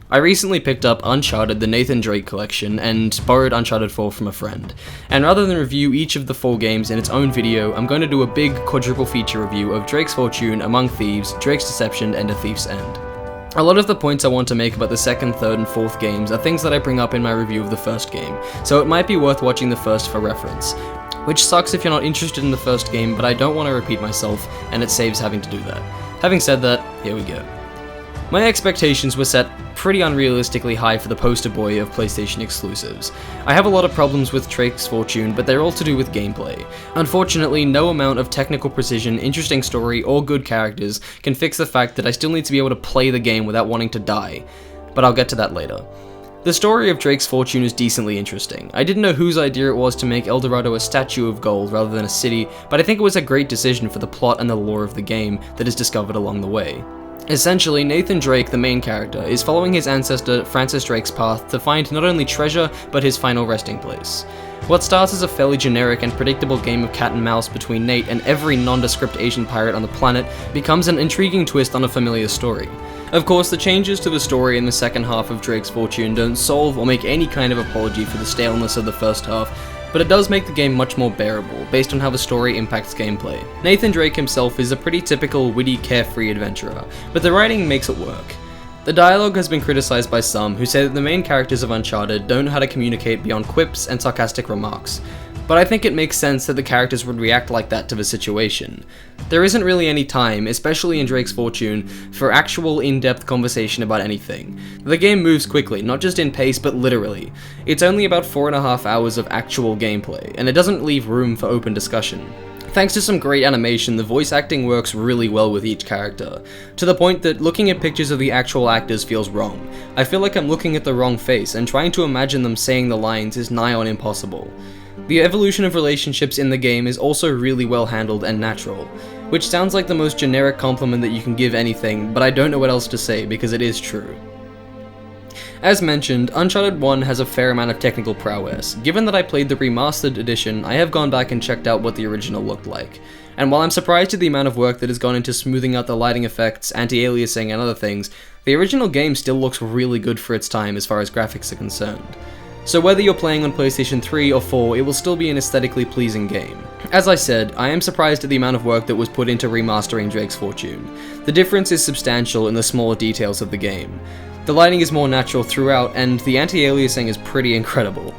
I recently picked up Uncharted, the Nathan Drake collection, and borrowed Uncharted 4 from a friend. And rather than review each of the 4 games in its own video, I'm going to do a big quadruple feature review of Drake's Fortune, Among Thieves, Drake's Deception, and A Thief's End. A lot of the points I want to make about the second, third, and fourth games are things that I bring up in my review of the first game, so it might be worth watching the first for reference. Which sucks if you're not interested in the first game, but I don't want to repeat myself, and it saves having to do that. Having said that, here we go. My expectations were set pretty unrealistically high for the poster boy of PlayStation exclusives. I have a lot of problems with Drake's Fortune, but they're all to do with gameplay. Unfortunately, no amount of technical precision, interesting story, or good characters can fix the fact that I still need to be able to play the game without wanting to die, but I'll get to that later. The story of Drake's Fortune is decently interesting. I didn't know whose idea it was to make El Dorado a statue of gold rather than a city, but I think it was a great decision for the plot and the lore of the game that is discovered along the way. Essentially, Nathan Drake, the main character, is following his ancestor Francis Drake's path to find not only treasure, but his final resting place. What starts as a fairly generic and predictable game of cat and mouse between Nate and every nondescript Asian pirate on the planet becomes an intriguing twist on a familiar story. Of course, the changes to the story in the second half of Drake's Fortune don't solve or make any kind of apology for the staleness of the first half, but it does make the game much more bearable, based on how the story impacts gameplay. Nathan Drake himself is a pretty typical, witty, carefree adventurer, but the writing makes it work. The dialogue has been criticized by some, who say that the main characters of Uncharted don't know how to communicate beyond quips and sarcastic remarks, but I think it makes sense that the characters would react like that to the situation. There isn't really any time, especially in Drake's Fortune, for actual in-depth conversation about anything. The game moves quickly, not just in pace, but literally. It's only about 4.5 hours of actual gameplay, and it doesn't leave room for open discussion. Thanks to some great animation, the voice acting works really well with each character, to the point that looking at pictures of the actual actors feels wrong. I feel like I'm looking at the wrong face, and trying to imagine them saying the lines is nigh on impossible. The evolution of relationships in the game is also really well handled and natural, which sounds like the most generic compliment that you can give anything, but I don't know what else to say because it is true. As mentioned, Uncharted 1 has a fair amount of technical prowess. Given that I played the remastered edition, I have gone back and checked out what the original looked like. And while I'm surprised at the amount of work that has gone into smoothing out the lighting effects, anti-aliasing, and other things, the original game still looks really good for its time as far as graphics are concerned. So whether you're playing on PlayStation 3 or 4, it will still be an aesthetically pleasing game. As I said, I am surprised at the amount of work that was put into remastering Drake's Fortune. The difference is substantial in the smaller details of the game. The lighting is more natural throughout, and the anti-aliasing is pretty incredible.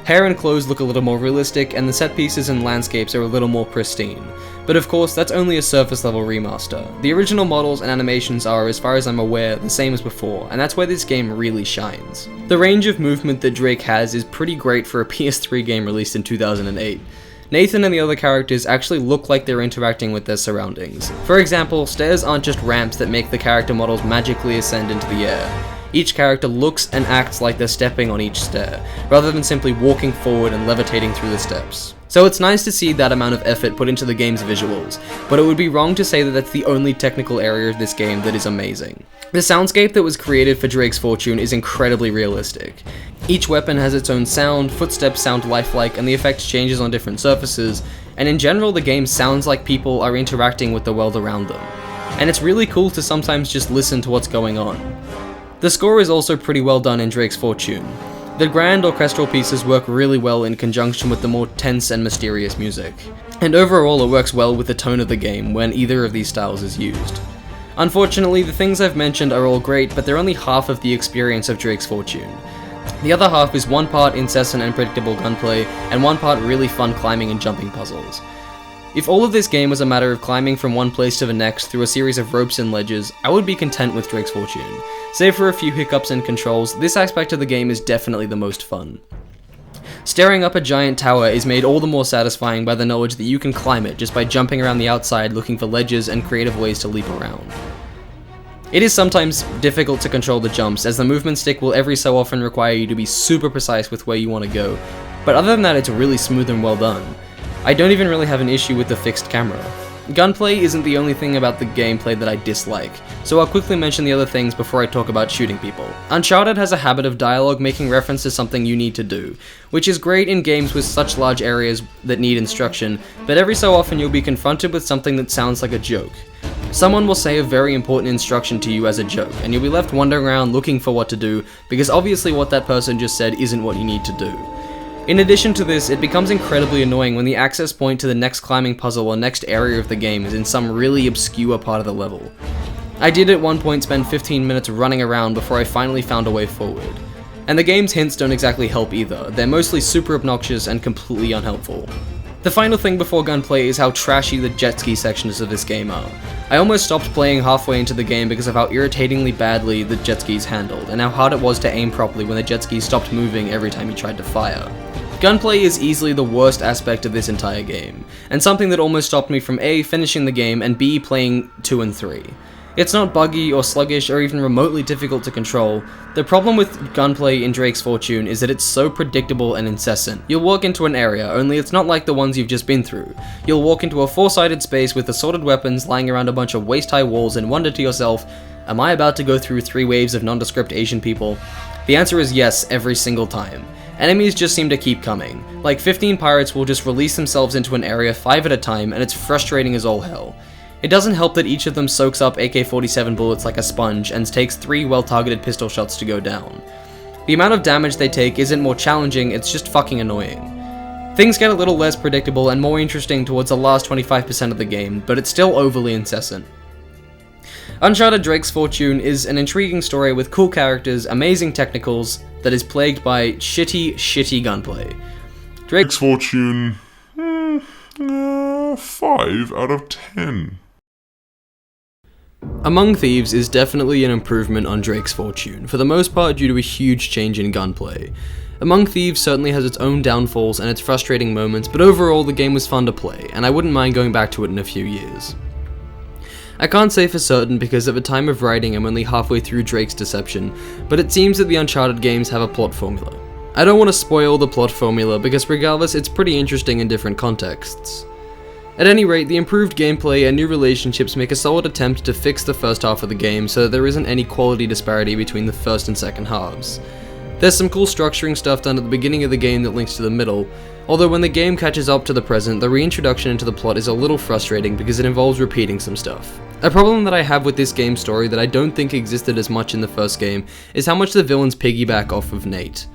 Hair and clothes look a little more realistic, and the set pieces and landscapes are a little more pristine. But of course, that's only a surface level remaster. The original models and animations are, as far as I'm aware, the same as before, and that's where this game really shines. The range of movement that Drake has is pretty great for a PS3 game released in 2008. Nathan and the other characters actually look like they're interacting with their surroundings. For example, stairs aren't just ramps that make the character models magically ascend into the air. Each character looks and acts like they're stepping on each stair, rather than simply walking forward and levitating through the steps. So it's nice to see that amount of effort put into the game's visuals, but it would be wrong to say that that's the only technical area of this game that is amazing. The soundscape that was created for Drake's Fortune is incredibly realistic. Each weapon has its own sound, footsteps sound lifelike, and the effect changes on different surfaces, and in general the game sounds like people are interacting with the world around them. And it's really cool to sometimes just listen to what's going on. The score is also pretty well done in Drake's Fortune. The grand orchestral pieces work really well in conjunction with the more tense and mysterious music, and overall it works well with the tone of the game when either of these styles is used. Unfortunately, the things I've mentioned are all great, but they're only half of the experience of Drake's Fortune. The other half is one part incessant and predictable gunplay, and one part really fun climbing and jumping puzzles. If all of this game was a matter of climbing from one place to the next through a series of ropes and ledges, I would be content with Drake's Fortune. Save for a few hiccups and controls, this aspect of the game is definitely the most fun. Staring up a giant tower is made all the more satisfying by the knowledge that you can climb it just by jumping around the outside looking for ledges and creative ways to leap around. It is sometimes difficult to control the jumps, as the movement stick will every so often require you to be super precise with where you want to go, but other than that it's really smooth and well done. I don't even really have an issue with the fixed camera. Gunplay isn't the only thing about the gameplay that I dislike, so I'll quickly mention the other things before I talk about shooting people. Uncharted has a habit of dialogue making reference to something you need to do, which is great in games with such large areas that need instruction, but every so often you'll be confronted with something that sounds like a joke. Someone will say a very important instruction to you as a joke, and you'll be left wandering around looking for what to do, because obviously what that person just said isn't what you need to do. In addition to this, it becomes incredibly annoying when the access point to the next climbing puzzle or next area of the game is in some really obscure part of the level. I did at one point spend 15 minutes running around before I finally found a way forward. And the game's hints don't exactly help either, they're mostly super obnoxious and completely unhelpful. The final thing before gunplay is how trashy the jet ski sections of this game are. I almost stopped playing halfway into the game because of how irritatingly badly the jet skis handled, and how hard it was to aim properly when the jet skis stopped moving every time you tried to fire. Gunplay is easily the worst aspect of this entire game, and something that almost stopped me from A, finishing the game, and B, playing 2 and 3. It's not buggy or sluggish or even remotely difficult to control. The problem with gunplay in Drake's Fortune is that it's so predictable and incessant. You'll walk into an area, only it's not like the ones you've just been through. You'll walk into a four-sided space with assorted weapons lying around a bunch of waist-high walls and wonder to yourself, am I about to go through 3 waves of nondescript Asian people? The answer is yes, every single time. Enemies just seem to keep coming. Like 15 pirates will just release themselves into an area 5 at a time, and it's frustrating as all hell. It doesn't help that each of them soaks up AK-47 bullets like a sponge and takes 3 well-targeted pistol shots to go down. The amount of damage they take isn't more challenging, it's just fucking annoying. Things get a little less predictable and more interesting towards the last 25% of the game, but it's still overly incessant. Uncharted Drake's Fortune is an intriguing story with cool characters, amazing technicals, that is plagued by shitty gunplay. Drake's Fortune, 5 out of 10. Among Thieves is definitely an improvement on Drake's Fortune, for the most part due to a huge change in gunplay. Among Thieves certainly has its own downfalls and its frustrating moments, but overall the game was fun to play, and I wouldn't mind going back to it in a few years. I can't say for certain because at the time of writing I'm only halfway through Drake's Deception, but it seems that the Uncharted games have a plot formula. I don't want to spoil the plot formula because regardless it's pretty interesting in different contexts. At any rate, the improved gameplay and new relationships make a solid attempt to fix the first half of the game so that there isn't any quality disparity between the first and second halves. There's some cool structuring stuff done at the beginning of the game that links to the middle, although when the game catches up to the present, the reintroduction into the plot is a little frustrating because it involves repeating some stuff. A problem that I have with this game's story that I don't think existed as much in the first game is how much the villains piggyback off of Nate.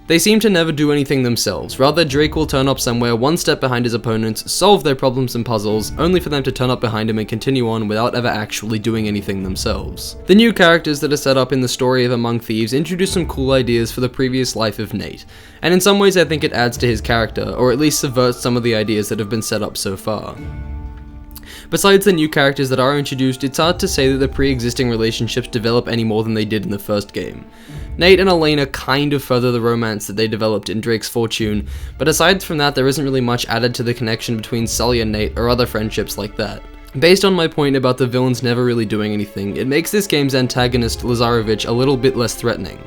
They seem to never do anything themselves, rather Drake will turn up somewhere one step behind his opponents, solve their problems and puzzles, only for them to turn up behind him and continue on without ever actually doing anything themselves. The new characters that are set up in the story of Among Thieves introduce some cool ideas for the previous life of Nate, and in some ways I think it adds to his character, or at least subverts some of the ideas that have been set up so far. Besides the new characters that are introduced, it's hard to say that the pre-existing relationships develop any more than they did in the first game. Nate and Elena kind of further the romance that they developed in Drake's Fortune, but aside from that there isn't really much added to the connection between Sully and Nate or other friendships like that. Based on my point about the villains never really doing anything, it makes this game's antagonist, Lazarevich, a little bit less threatening.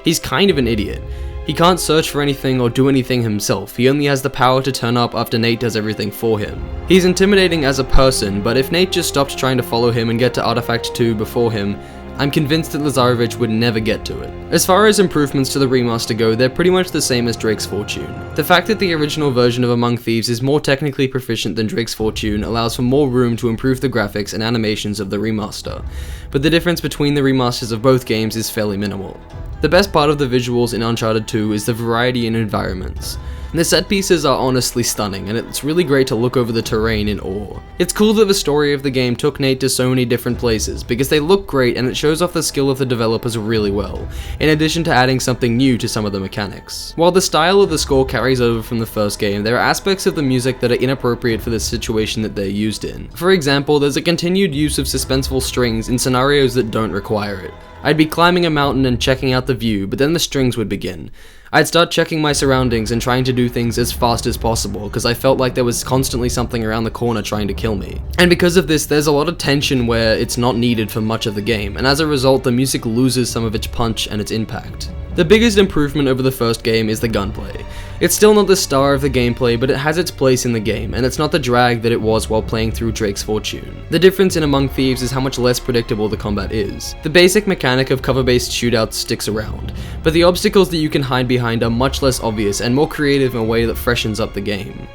He's kind of an idiot. He can't search for anything or do anything himself, he only has the power to turn up after Nate does everything for him. He's intimidating as a person, but if Nate just stopped trying to follow him and get to Artifact 2 before him, I'm convinced that Lazarevich would never get to it. As far as improvements to the remaster go, they're pretty much the same as Drake's Fortune. The fact that the original version of Among Thieves is more technically proficient than Drake's Fortune allows for more room to improve the graphics and animations of the remaster, but the difference between the remasters of both games is fairly minimal. The best part of the visuals in Uncharted 2 is the variety in environments. The set pieces are honestly stunning, and it's really great to look over the terrain in awe. It's cool that the story of the game took Nate to so many different places, because they look great and it shows off the skill of the developers really well, in addition to adding something new to some of the mechanics. While the style of the score carries over from the first game, there are aspects of the music that are inappropriate for the situation that they're used in. For example, there's a continued use of suspenseful strings in scenarios that don't require it. I'd be climbing a mountain and checking out the view, but then the strings would begin. I'd start checking my surroundings and trying to do things as fast as possible because I felt like there was constantly something around the corner trying to kill me. And because of this, there's a lot of tension where it's not needed for much of the game, and as a result the music loses some of its punch and its impact. The biggest improvement over the first game is the gunplay. It's still not the star of the gameplay, but it has its place in the game, and it's not the drag that it was while playing through Drake's Fortune. The difference in Among Thieves is how much less predictable the combat is. The basic mechanic of cover-based shootouts sticks around, but the obstacles that you can hide behind are much less obvious and more creative in a way that freshens up the game.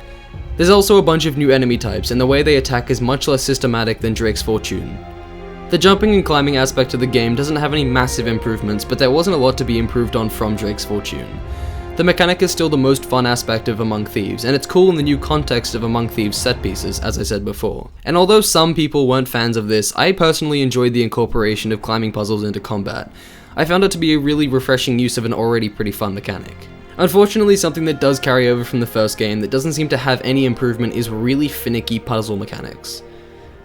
There's also a bunch of new enemy types, and the way they attack is much less systematic than Drake's Fortune. The jumping and climbing aspect of the game doesn't have any massive improvements, but there wasn't a lot to be improved on from Drake's Fortune. The mechanic is still the most fun aspect of Among Thieves, and it's cool in the new context of Among Thieves set pieces, as I said before. And although some people weren't fans of this, I personally enjoyed the incorporation of climbing puzzles into combat. I found it to be a really refreshing use of an already pretty fun mechanic. Unfortunately, something that does carry over from the first game that doesn't seem to have any improvement is really finicky puzzle mechanics.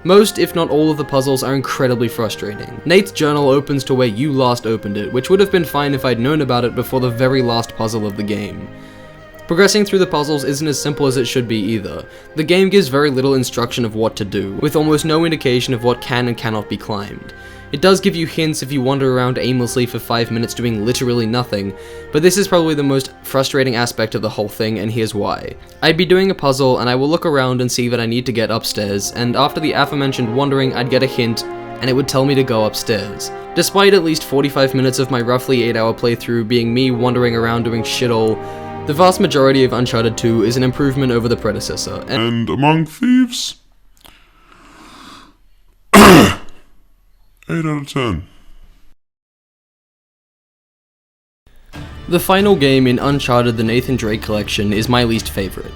Most, if not all, of the puzzles are incredibly frustrating. Nate's journal opens to where you last opened it, which would have been fine if I'd known about it before the very last puzzle of the game. Progressing through the puzzles isn't as simple as it should be either. The game gives very little instruction of what to do, with almost no indication of what can and cannot be climbed. It does give you hints if you wander around aimlessly for 5 minutes doing literally nothing, but this is probably the most frustrating aspect of the whole thing, and here's why. I'd be doing a puzzle and I will look around and see that I need to get upstairs, and after the aforementioned wandering I'd get a hint, and it would tell me to go upstairs. Despite at least 45 minutes of my roughly 8-hour playthrough being me wandering around doing shit all, the vast majority of Uncharted 2 is an improvement over the predecessor, And Among Thieves? 8 out of 10. The final game in Uncharted the Nathan Drake collection is my least favourite.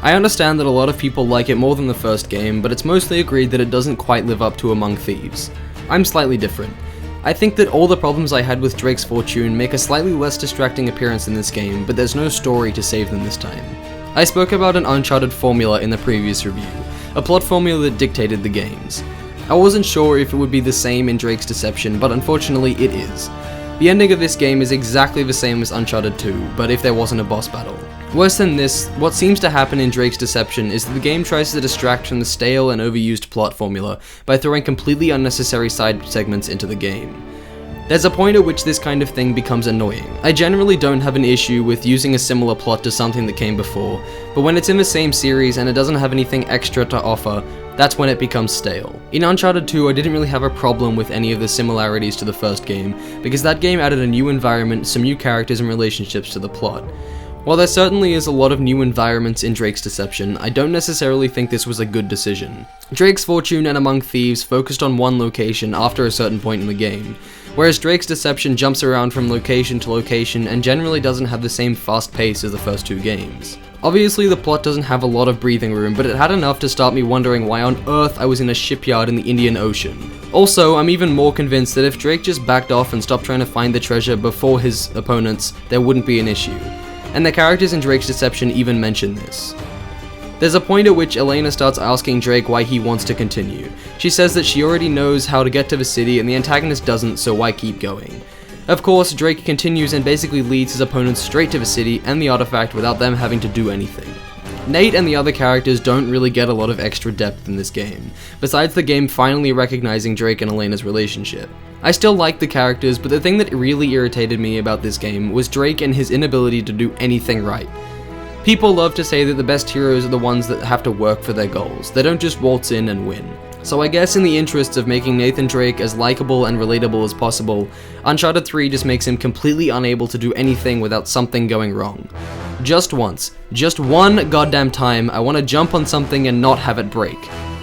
I understand that a lot of people like it more than the first game, but it's mostly agreed that it doesn't quite live up to Among Thieves. I'm slightly different. I think that all the problems I had with Drake's Fortune make a slightly less distracting appearance in this game, but there's no story to save them this time. I spoke about an Uncharted formula in the previous review, a plot formula that dictated the games. I wasn't sure if it would be the same in Drake's Deception, but unfortunately it is. The ending of this game is exactly the same as Uncharted 2, but if there wasn't a boss battle. Worse than this, what seems to happen in Drake's Deception is that the game tries to distract from the stale and overused plot formula by throwing completely unnecessary side segments into the game. There's a point at which this kind of thing becomes annoying. I generally don't have an issue with using a similar plot to something that came before, but when it's in the same series and it doesn't have anything extra to offer, that's when it becomes stale. In Uncharted 2, I didn't really have a problem with any of the similarities to the first game, because that game added a new environment, some new characters and relationships to the plot. While there certainly is a lot of new environments in Drake's Deception, I don't necessarily think this was a good decision. Drake's Fortune and Among Thieves focused on one location after a certain point in the game, whereas Drake's Deception jumps around from location to location and generally doesn't have the same fast pace as the first two games. Obviously the plot doesn't have a lot of breathing room, but it had enough to start me wondering why on earth I was in a shipyard in the Indian Ocean. Also, I'm even more convinced that if Drake just backed off and stopped trying to find the treasure before his opponents, there wouldn't be an issue. And the characters in Drake's Deception even mention this. There's a point at which Elena starts asking Drake why he wants to continue. She says that she already knows how to get to the city and the antagonist doesn't, so why keep going? Of course, Drake continues and basically leads his opponents straight to the city and the artifact without them having to do anything. Nate and the other characters don't really get a lot of extra depth in this game, besides the game finally recognizing Drake and Elena's relationship. I still like the characters, but the thing that really irritated me about this game was Drake and his inability to do anything right. People love to say that the best heroes are the ones that have to work for their goals, they don't just waltz in and win. So I guess in the interests of making Nathan Drake as likable and relatable as possible, Uncharted 3 just makes him completely unable to do anything without something going wrong. Just once, just one goddamn time, I want to jump on something and not have it break.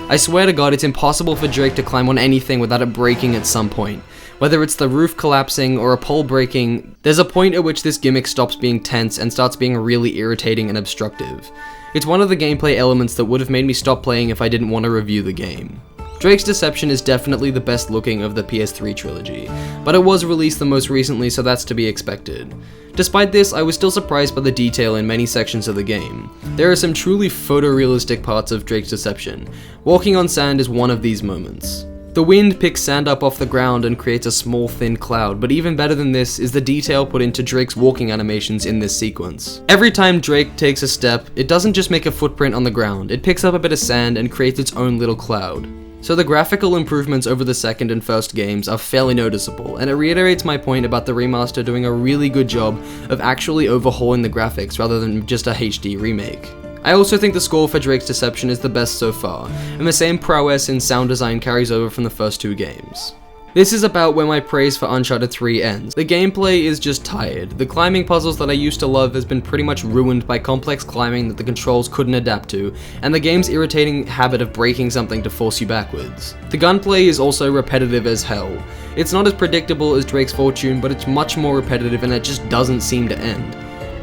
I swear to God, it's impossible for Drake to climb on anything without it breaking at some point. Whether it's the roof collapsing or a pole breaking, there's a point at which this gimmick stops being tense and starts being really irritating and obstructive. It's one of the gameplay elements that would have made me stop playing if I didn't want to review the game. Drake's Deception is definitely the best looking of the PS3 trilogy, but it was released the most recently, so that's to be expected. Despite this, I was still surprised by the detail in many sections of the game. There are some truly photorealistic parts of Drake's Deception. Walking on sand is one of these moments. The wind picks sand up off the ground and creates a small thin cloud, but even better than this is the detail put into Drake's walking animations in this sequence. Every time Drake takes a step, it doesn't just make a footprint on the ground, it picks up a bit of sand and creates its own little cloud. So the graphical improvements over the second and first games are fairly noticeable, and it reiterates my point about the remaster doing a really good job of actually overhauling the graphics rather than just a HD remake. I also think the score for Drake's Deception is the best so far, and the same prowess in sound design carries over from the first two games. This is about where my praise for Uncharted 3 ends. The gameplay is just tired. The climbing puzzles that I used to love has been pretty much ruined by complex climbing that the controls couldn't adapt to, and the game's irritating habit of breaking something to force you backwards. The gunplay is also repetitive as hell. It's not as predictable as Drake's Fortune, but it's much more repetitive and it just doesn't seem to end.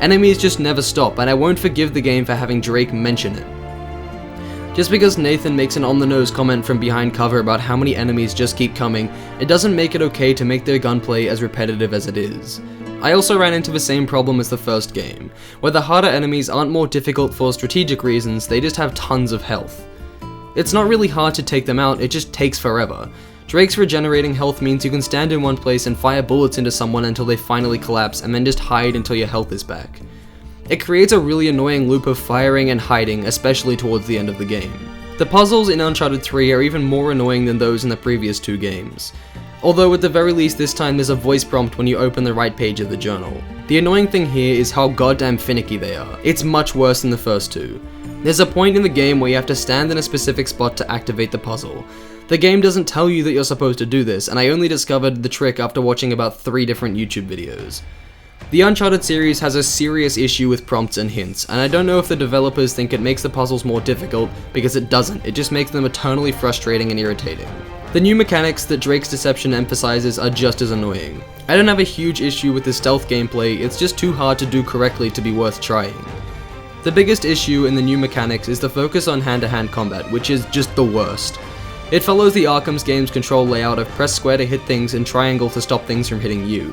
Enemies just never stop, and I won't forgive the game for having Drake mention it. Just because Nathan makes an on-the-nose comment from behind cover about how many enemies just keep coming, it doesn't make it okay to make their gunplay as repetitive as it is. I also ran into the same problem as the first game, where the harder enemies aren't more difficult for strategic reasons, they just have tons of health. It's not really hard to take them out, it just takes forever. Drake's regenerating health means you can stand in one place and fire bullets into someone until they finally collapse, and then just hide until your health is back. It creates a really annoying loop of firing and hiding, especially towards the end of the game. The puzzles in Uncharted 3 are even more annoying than those in the previous two games. Although at the very least this time there's a voice prompt when you open the right page of the journal. The annoying thing here is how goddamn finicky they are. It's much worse than the first two. There's a point in the game where you have to stand in a specific spot to activate the puzzle. The game doesn't tell you that you're supposed to do this, and I only discovered the trick after watching about 3 different YouTube videos. The Uncharted series has a serious issue with prompts and hints, and I don't know if the developers think it makes the puzzles more difficult, because it doesn't, it just makes them eternally frustrating and irritating. The new mechanics that Drake's Deception emphasizes are just as annoying. I don't have a huge issue with the stealth gameplay, it's just too hard to do correctly to be worth trying. The biggest issue in the new mechanics is the focus on hand-to-hand combat, which is just the worst. It follows the Arkham's game's control layout of press square to hit things and triangle to stop things from hitting you.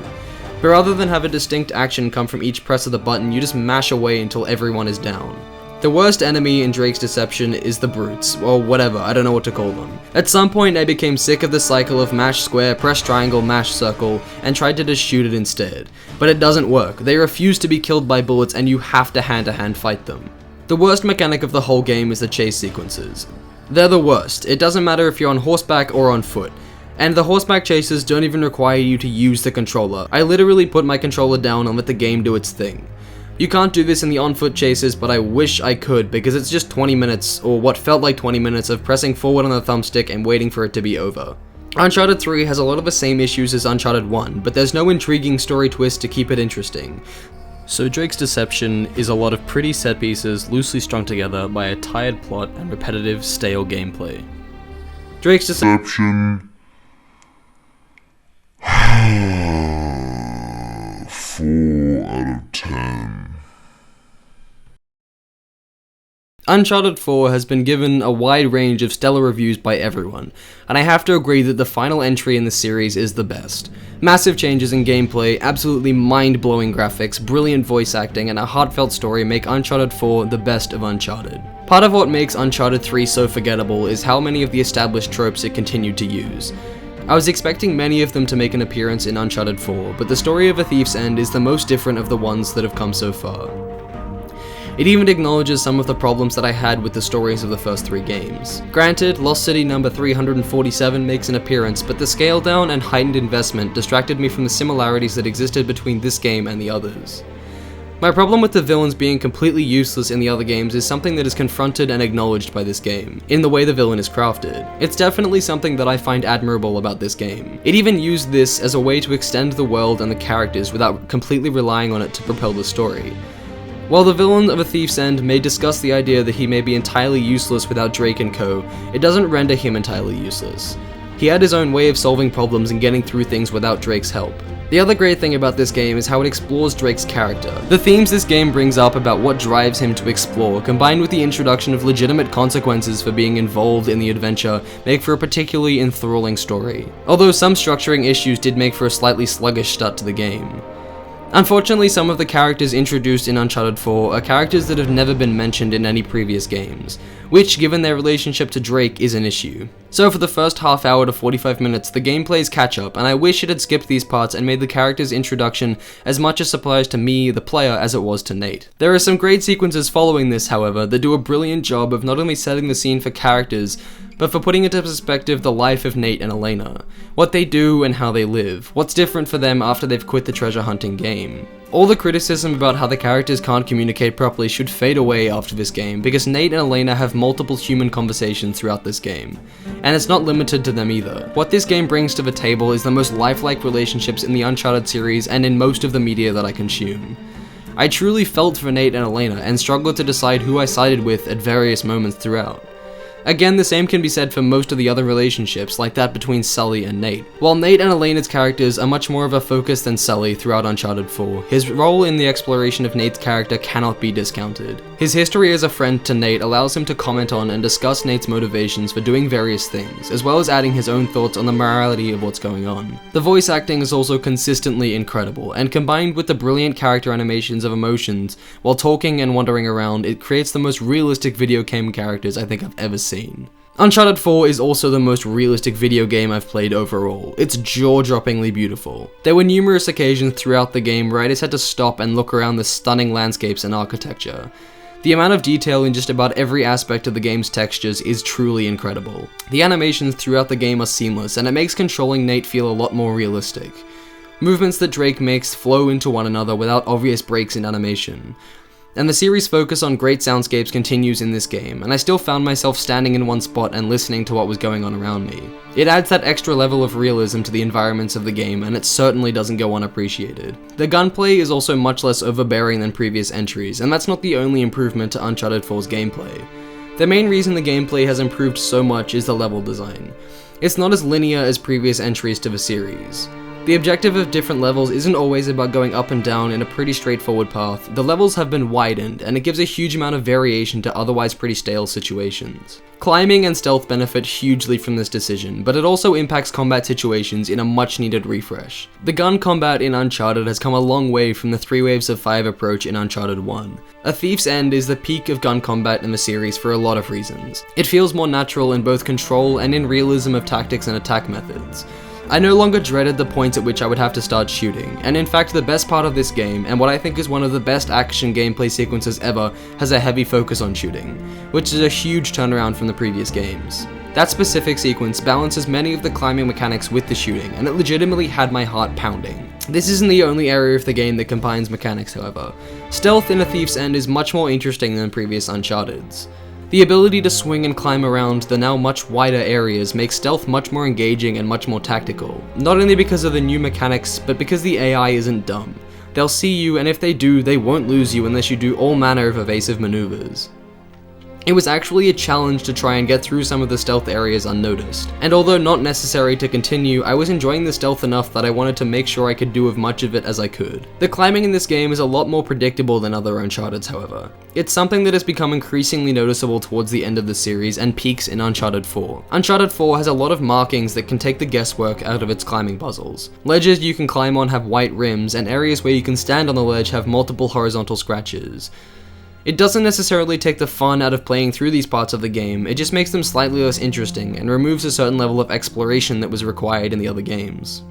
But rather than have a distinct action come from each press of the button, you just mash away until everyone is down. The worst enemy in Drake's Deception is the brutes, or whatever, I don't know what to call them. At some point I became sick of the cycle of mash square, press triangle, mash circle, and tried to just shoot it instead. But it doesn't work, they refuse to be killed by bullets and you have to hand fight them. The worst mechanic of the whole game is the chase sequences. They're the worst, it doesn't matter if you're on horseback or on foot. And the horseback chases don't even require you to use the controller. I literally put my controller down and let the game do its thing. You can't do this in the on-foot chases, but I wish I could because it's just 20 minutes, or what felt like 20 minutes of pressing forward on the thumbstick and waiting for it to be over. Uncharted 3 has a lot of the same issues as Uncharted 1, but there's no intriguing story twist to keep it interesting. So Drake's Deception is a lot of pretty set pieces loosely strung together by a tired plot and repetitive, stale gameplay. Drake's Deception 4 out of 10. Uncharted 4 has been given a wide range of stellar reviews by everyone, and I have to agree that the final entry in the series is the best. Massive changes in gameplay, absolutely mind-blowing graphics, brilliant voice acting, and a heartfelt story make Uncharted 4 the best of Uncharted. Part of what makes Uncharted 3 so forgettable is how many of the established tropes it continued to use. I was expecting many of them to make an appearance in Uncharted 4, but the story of A Thief's End is the most different of the ones that have come so far. It even acknowledges some of the problems that I had with the stories of the first 3 games. Granted, Lost City number 347 makes an appearance, but the scale down and heightened investment distracted me from the similarities that existed between this game and the others. My problem with the villains being completely useless in the other games is something that is confronted and acknowledged by this game, in the way the villain is crafted. It's definitely something that I find admirable about this game. It even used this as a way to extend the world and the characters without completely relying on it to propel the story. While the villain of A Thief's End may discuss the idea that he may be entirely useless without Drake and co, it doesn't render him entirely useless. He had his own way of solving problems and getting through things without Drake's help. The other great thing about this game is how it explores Drake's character. The themes this game brings up about what drives him to explore, combined with the introduction of legitimate consequences for being involved in the adventure, make for a particularly enthralling story. Although some structuring issues did make for a slightly sluggish start to the game. Unfortunately, some of the characters introduced in Uncharted 4 are characters that have never been mentioned in any previous games, which, given their relationship to Drake, is an issue. So for the first half hour to 45 minutes, the game plays catch up, and I wish it had skipped these parts and made the character's introduction as much a surprise to me, the player, as it was to Nate. There are some great sequences following this, however, that do a brilliant job of not only setting the scene for characters, but for putting into perspective the life of Nate and Elena, what they do and how they live, what's different for them after they've quit the treasure hunting game. All the criticism about how the characters can't communicate properly should fade away after this game, because Nate and Elena have multiple human conversations throughout this game, and it's not limited to them either. What this game brings to the table is the most lifelike relationships in the Uncharted series and in most of the media that I consume. I truly felt for Nate and Elena and struggled to decide who I sided with at various moments throughout. Again, the same can be said for most of the other relationships, like that between Sully and Nate. While Nate and Elena's characters are much more of a focus than Sully throughout Uncharted 4, his role in the exploration of Nate's character cannot be discounted. His history as a friend to Nate allows him to comment on and discuss Nate's motivations for doing various things, as well as adding his own thoughts on the morality of what's going on. The voice acting is also consistently incredible, and combined with the brilliant character animations of emotions while talking and wandering around, it creates the most realistic video game characters I think I've ever seen. Uncharted 4 is also the most realistic video game I've played overall. It's jaw-droppingly beautiful. There were numerous occasions throughout the game where I just had to stop and look around the stunning landscapes and architecture. The amount of detail in just about every aspect of the game's textures is truly incredible. The animations throughout the game are seamless, and it makes controlling Nate feel a lot more realistic. Movements that Drake makes flow into one another without obvious breaks in animation. And the series' focus on great soundscapes continues in this game, and I still found myself standing in one spot and listening to what was going on around me. It adds that extra level of realism to the environments of the game, and it certainly doesn't go unappreciated. The gunplay is also much less overbearing than previous entries, and that's not the only improvement to Uncharted 4's gameplay. The main reason the gameplay has improved so much is the level design. It's not as linear as previous entries to the series. The objective of different levels isn't always about going up and down in a pretty straightforward path. The levels have been widened, and it gives a huge amount of variation to otherwise pretty stale situations. Climbing and stealth benefit hugely from this decision, but it also impacts combat situations in a much needed refresh. The gun combat in Uncharted has come a long way from the 3 waves of 5 approach in Uncharted 1. A Thief's End is the peak of gun combat in the series for a lot of reasons. It feels more natural in both control and in realism of tactics and attack methods. I no longer dreaded the point at which I would have to start shooting, and in fact the best part of this game, and what I think is one of the best action gameplay sequences ever, has a heavy focus on shooting, which is a huge turnaround from the previous games. That specific sequence balances many of the climbing mechanics with the shooting, and it legitimately had my heart pounding. This isn't the only area of the game that combines mechanics, however. Stealth in A Thief's End is much more interesting than previous Uncharted's. The ability to swing and climb around the now much wider areas makes stealth much more engaging and much more tactical, not only because of the new mechanics, but because the AI isn't dumb. They'll see you, and if they do, they won't lose you unless you do all manner of evasive maneuvers. It was actually a challenge to try and get through some of the stealth areas unnoticed, and although not necessary to continue, I was enjoying the stealth enough that I wanted to make sure I could do as much of it as I could. The climbing in this game is a lot more predictable than other Uncharted's, however. It's something that has become increasingly noticeable towards the end of the series and peaks in Uncharted 4. Uncharted 4 has a lot of markings that can take the guesswork out of its climbing puzzles. Ledges you can climb on have white rims, and areas where you can stand on the ledge have multiple horizontal scratches. It doesn't necessarily take the fun out of playing through these parts of the game, it just makes them slightly less interesting and removes a certain level of exploration that was required in the other games.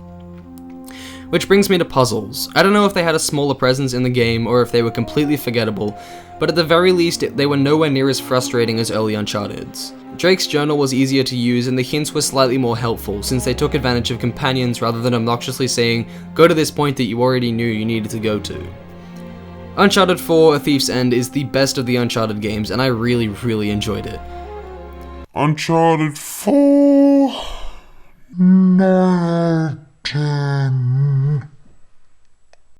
Which brings me to puzzles. I don't know if they had a smaller presence in the game or if they were completely forgettable, but at the very least they were nowhere near as frustrating as early Uncharted's. Drake's journal was easier to use and the hints were slightly more helpful since they took advantage of companions rather than obnoxiously saying, go to this point that you already knew you needed to go to. Uncharted 4: A Thief's End is the best of the Uncharted games, and I really enjoyed it. Uncharted 4, 9 out of 10.